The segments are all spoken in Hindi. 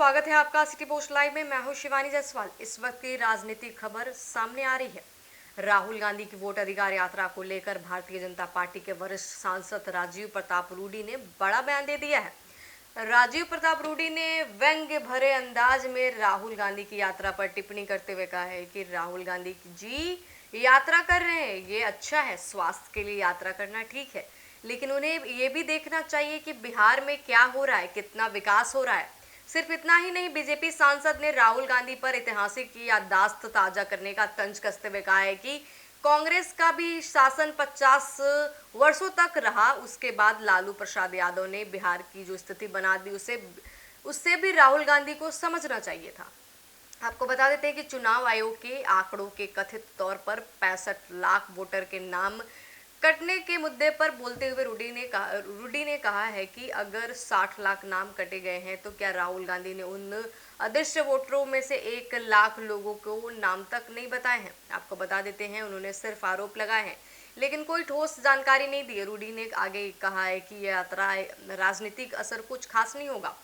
स्वागत है आपका सिटी पोस्ट लाइव में। मैं हूं शिवानी जायसवाल। इस वक्त की राजनीतिक खबर सामने आ रही है। राहुल गांधी की वोट अधिकार यात्रा को लेकर भारतीय जनता पार्टी के वरिष्ठ सांसद राजीव प्रताप रूडी ने बड़ा बयान दे दिया है। राजीव प्रताप रूडी ने व्यंग्य भरे अंदाज में राहुल गांधी की यात्रा पर टिप्पणी करते हुए कहा है कि राहुल गांधी जी यात्रा कर रहे हैं, ये अच्छा है, स्वास्थ्य के लिए यात्रा करना ठीक है, लेकिन उन्हें ये भी देखना चाहिए कि बिहार में क्या हो रहा है, कितना विकास हो रहा है। सिर्फ इतना ही नहीं, बीजेपी सांसद ने राहुल गांधी पर ऐतिहासिक याददाश्त ताजा करने का तंज कसते हुए कहा है कि कांग्रेस का भी शासन 50 वर्षों तक रहा, उसके बाद लालू प्रसाद यादव ने बिहार की जो स्थिति बना दी उससे भी राहुल गांधी को समझना चाहिए था। आपको बता देते हैं कि चुनाव आयोग के आंकड़ों के कथित तौर पर 65 लाख वोटर के नाम कटने के मुद्दे पर बोलते हुए रूडी ने कहा है कि अगर 60 लाख नाम कटे गए हैं तो क्या राहुल गांधी ने उन अदृश्य वोटरों में से 1 लाख लोगों को नाम तक नहीं बताए हैं। आपको बता देते हैं, उन्होंने सिर्फ आरोप लगाए हैं लेकिन कोई ठोस जानकारी नहीं दी। रूडी ने आगे कहा है कि यह यात्रा राजनीतिक असर कुछ खास नहीं होगा,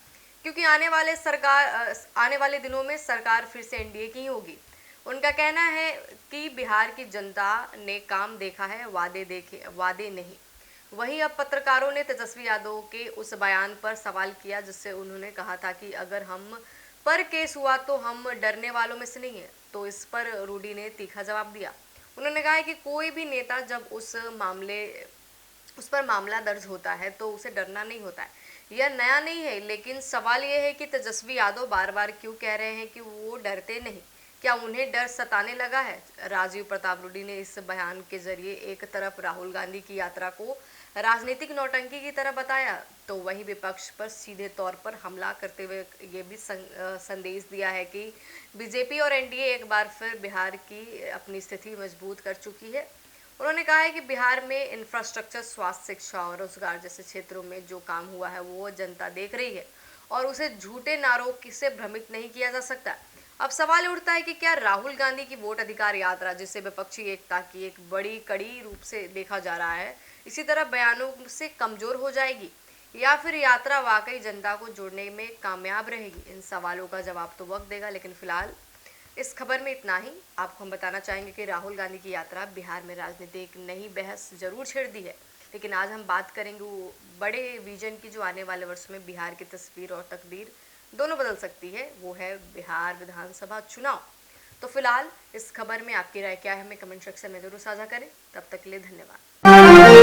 क्योंकि आने वाले दिनों में सरकार फिर से एनडीए की होगी। उनका कहना है कि बिहार की जनता ने काम देखा है, वादे नहीं। वहीं अब पत्रकारों ने तेजस्वी यादव के उस बयान पर सवाल किया जिससे उन्होंने कहा था कि अगर हम पर केस हुआ तो हम डरने वालों में से नहीं है। तो इस पर रूडी ने तीखा जवाब दिया। उन्होंने कहा है कि कोई भी नेता जब उस पर मामला दर्ज होता है तो उसे डरना नहीं होता है। यह नया नहीं है, लेकिन सवाल यह है कि तेजस्वी यादव बार बार क्यों कह रहे हैं कि वो डरते नहीं। क्या उन्हें डर सताने लगा है? राजीव प्रताप रूडी ने इस बयान के जरिए एक तरफ राहुल गांधी की यात्रा को राजनीतिक नौटंकी की तरह बताया, तो वहीं विपक्ष पर सीधे तौर पर हमला करते हुए ये भी संदेश दिया है कि बीजेपी और एनडीए एक बार फिर बिहार की अपनी स्थिति मजबूत कर चुकी है। उन्होंने कहा है कि बिहार में इंफ्रास्ट्रक्चर, स्वास्थ्य, शिक्षा और रोजगार जैसे क्षेत्रों में जो काम हुआ है वो जनता देख रही है और उसे झूठे नारों से भ्रमित नहीं किया जा सकता। अब सवाल उठता है कि क्या राहुल गांधी की वोट अधिकार यात्रा, जिसे विपक्षी एकता की एक बड़ी कड़ी रूप से देखा जा रहा है, इसी तरह बयानों से कमजोर हो जाएगी या फिर यात्रा वाकई जनता को जोड़ने में कामयाब रहेगी? इन सवालों का जवाब तो वक्त देगा, लेकिन फिलहाल इस खबर में इतना ही। आपको हम बताना चाहेंगे कि राहुल गांधी की यात्रा बिहार में राजनीति एक नई बहस जरूर छेड़ दी है, लेकिन आज हम बात करेंगे वो बड़े विजन की जो आने वाले वर्षों में बिहार की तस्वीर और तकदीर दोनों बदल सकती है, वो है बिहार विधानसभा चुनाव। तो फिलहाल इस खबर में आपकी राय क्या है, हमें कमेंट सेक्शन में जरूर साझा करें। तब तक के लिए धन्यवाद।